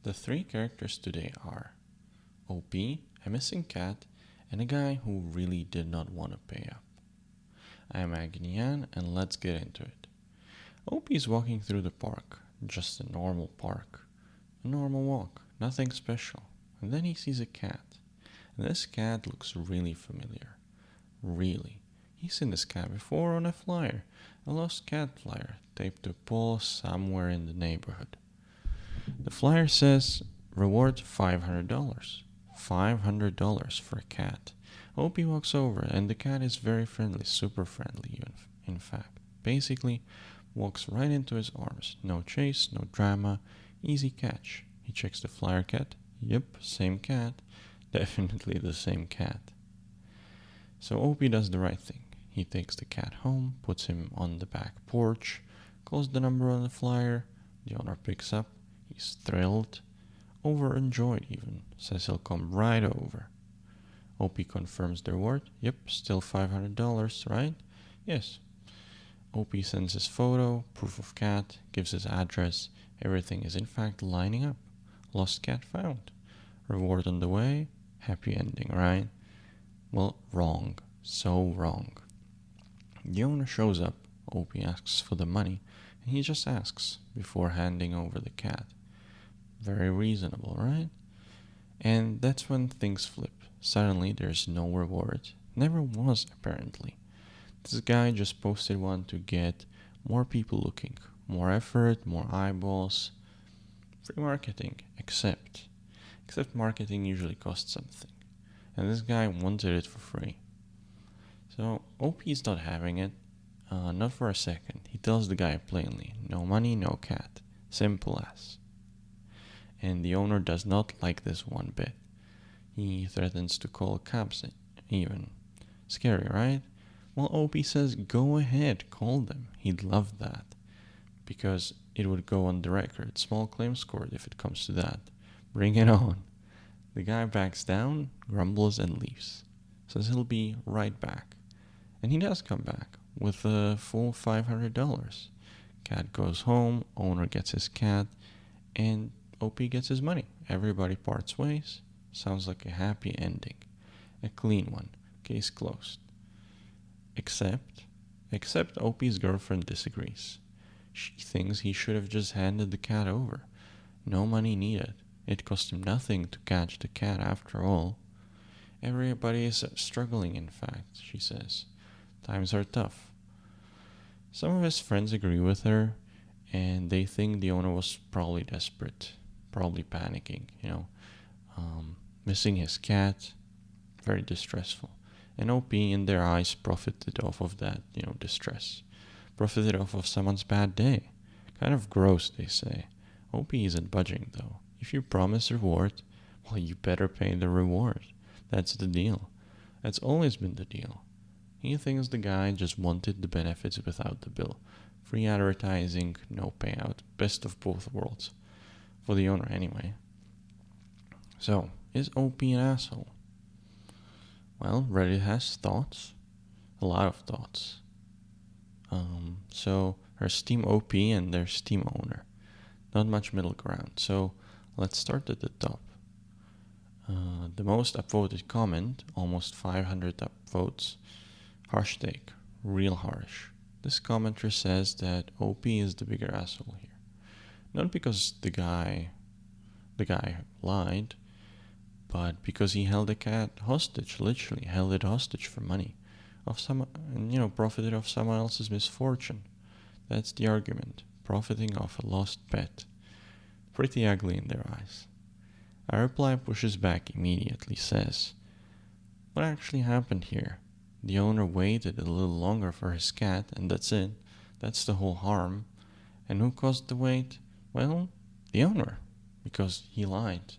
The three characters today are OP, a missing cat, and a guy who really did not want to pay up. I am Agnian, and let's get into it. OP is walking through the park, just a normal park. A normal walk, nothing special. And then he sees a cat. And this cat looks really familiar. Really. He's seen this cat before on a flyer, a lost cat flyer taped to a pole somewhere in the neighborhood. The flyer says, reward $500. $500 for a cat. Opie walks over, and the cat is very friendly, super friendly, in fact. Basically, walks right into his arms. No chase, no drama, easy catch. He checks the flyer cat. Yep, same cat. Definitely the same cat. So Opie does the right thing. He takes the cat home, puts him on the back porch, calls the number on the flyer. The owner picks up. He's thrilled, overjoyed even, says he'll come right over. Opie confirms the reward. Yep, still $500, right? Yes. Opie sends his photo, proof of cat, gives his address. Everything is in fact lining up. Lost cat found. Reward on the way. Happy ending, right? Well, wrong. So wrong. The owner shows up. Opie asks for the money, and he just asks before handing over the cat. Very reasonable, right? And that's when things flip. Suddenly there's no reward. Never was, apparently. This guy just posted one to get more people looking. More effort, more eyeballs. Free marketing, except marketing usually costs something. And this guy wanted it for free. So OP's not having it. Not for a second. He tells the guy plainly, no money, no cat. Simple as. And the owner does not like this one bit. He threatens to call cops even. Scary, right? Well, OP says, go ahead, call them. He'd love that. Because it would go on the record. Small claims court if it comes to that. Bring it on. The guy backs down, grumbles, and leaves. Says he'll be right back. And he does come back with a full $500. Cat goes home, owner gets his cat, and OP gets his money. Everybody parts ways. Sounds like a happy ending. A clean one. Case closed. Except OP's girlfriend disagrees. She thinks he should have just handed the cat over. No money needed. It cost him nothing to catch the cat after all. Everybody is struggling, in fact, she says. Times are tough. Some of his friends agree with her, and they think the owner was probably desperate, probably panicking, missing his cat, very distressful. And OP, in their eyes, profited off of that, distress. Profited off of someone's bad day. Kind of gross, they say. OP isn't budging, though. If you promise reward, well, you better pay the reward. That's the deal. That's always been the deal. He thinks the guy just wanted the benefits without the bill. Free advertising, no payout. Best of both worlds. For the owner, anyway. So, is OP an asshole? Well, Reddit has thoughts. A lot of thoughts. So, there's Team OP and there's Team Owner. Not much middle ground. So, let's start at the top. The most upvoted comment, almost 500 upvotes. Harsh take. Real harsh. This commenter says that OP is the bigger asshole here. Not because the guy lied, but because he held a cat hostage, literally held it hostage for money, profited off someone else's misfortune. That's the argument, profiting off a lost pet. Pretty ugly in their eyes. A reply pushes back immediately, says, what actually happened here? The owner waited a little longer for his cat, and that's it. That's the whole harm. And who caused the wait? Well, the owner, because he lied.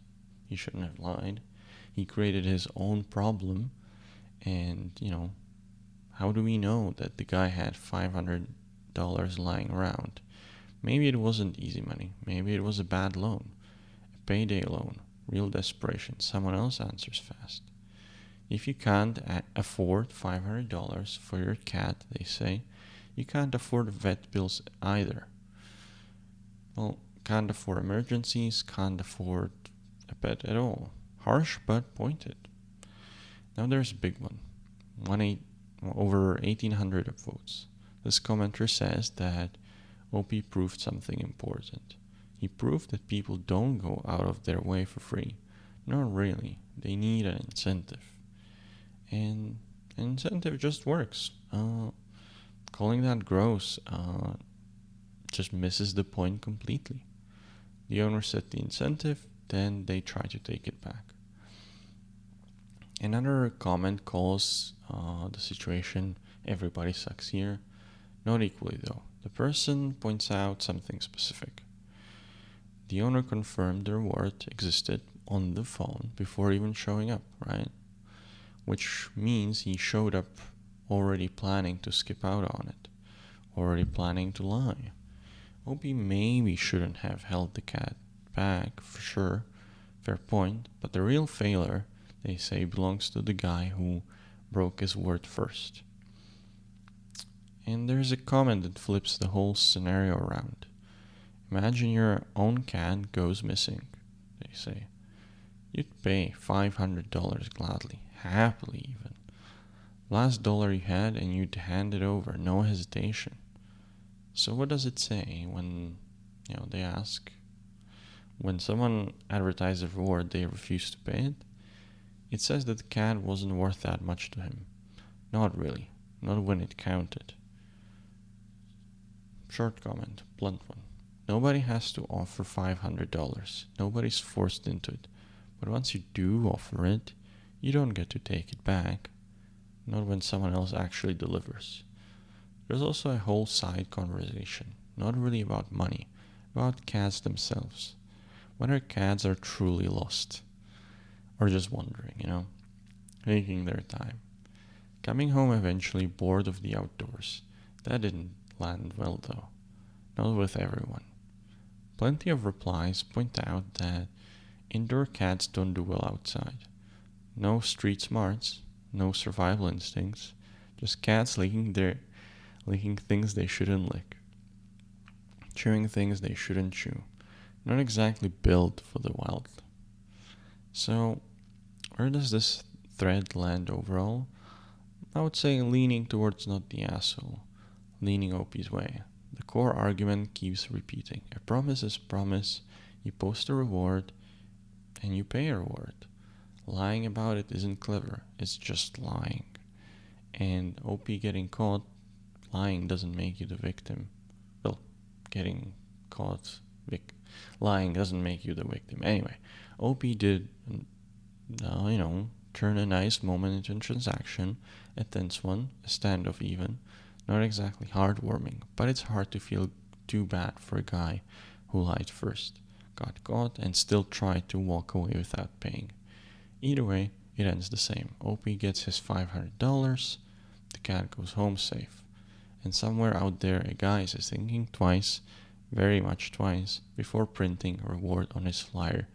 He shouldn't have lied. He created his own problem, and, how do we know that the guy had $500 lying around? Maybe it wasn't easy money. Maybe it was a bad loan. A payday loan. Real desperation. Someone else answers fast. If you can't afford $500 for your cat, they say, you can't afford vet bills either. Well, Can't afford emergencies, can't afford a pet at all. Harsh but pointed. Now there's a big one. Over 1,800 votes. This commenter says that OP proved something important. He proved that people don't go out of their way for free. Not really. They need an incentive. And an incentive just works. Calling that gross just misses the point completely. The owner set the incentive, then they try to take it back. Another comment calls the situation everybody sucks here. Not equally though. The person points out something specific. The owner confirmed the reward existed on the phone before even showing up, right? Which means he showed up already planning to skip out on it, already planning to lie. OP maybe shouldn't have held the cat back, for sure, fair point, but the real failure, they say, belongs to the guy who broke his word first. And there's a comment that flips the whole scenario around. Imagine your own cat goes missing, they say. You'd pay $500 gladly, happily even. Last dollar you had and you'd hand it over, no hesitation. So what does it say when, they ask? When someone advertises a reward, they refuse to pay it? It says that the cat wasn't worth that much to him. Not really. Not when it counted. Short comment, blunt one. Nobody has to offer $500. Nobody's forced into it. But once you do offer it, you don't get to take it back. Not when someone else actually delivers. There's also a whole side conversation, not really about money, about cats themselves. Whether cats are truly lost. Or just wandering, taking their time. Coming home eventually bored of the outdoors. That didn't land well though. Not with everyone. Plenty of replies point out that indoor cats don't do well outside. No street smarts, no survival instincts, just cats licking things they shouldn't lick. Chewing things they shouldn't chew. Not exactly built for the wild. So, where does this thread land overall? I would say leaning towards not the asshole, leaning OP's way. The core argument keeps repeating. A promise is promise, you post a reward, and you pay a reward. Lying about it isn't clever, it's just lying. And OP getting caught lying doesn't make you the victim. Well, getting caught lying doesn't make you the victim. Anyway, OP did, turn a nice moment into a transaction, a tense one, a standoff even. Not exactly heartwarming, but it's hard to feel too bad for a guy who lied first, got caught, and still tried to walk away without paying. Either way, it ends the same. OP gets his $500, the cat goes home safe. And somewhere out there a guy is thinking twice, very much twice, before printing a reward on his flyer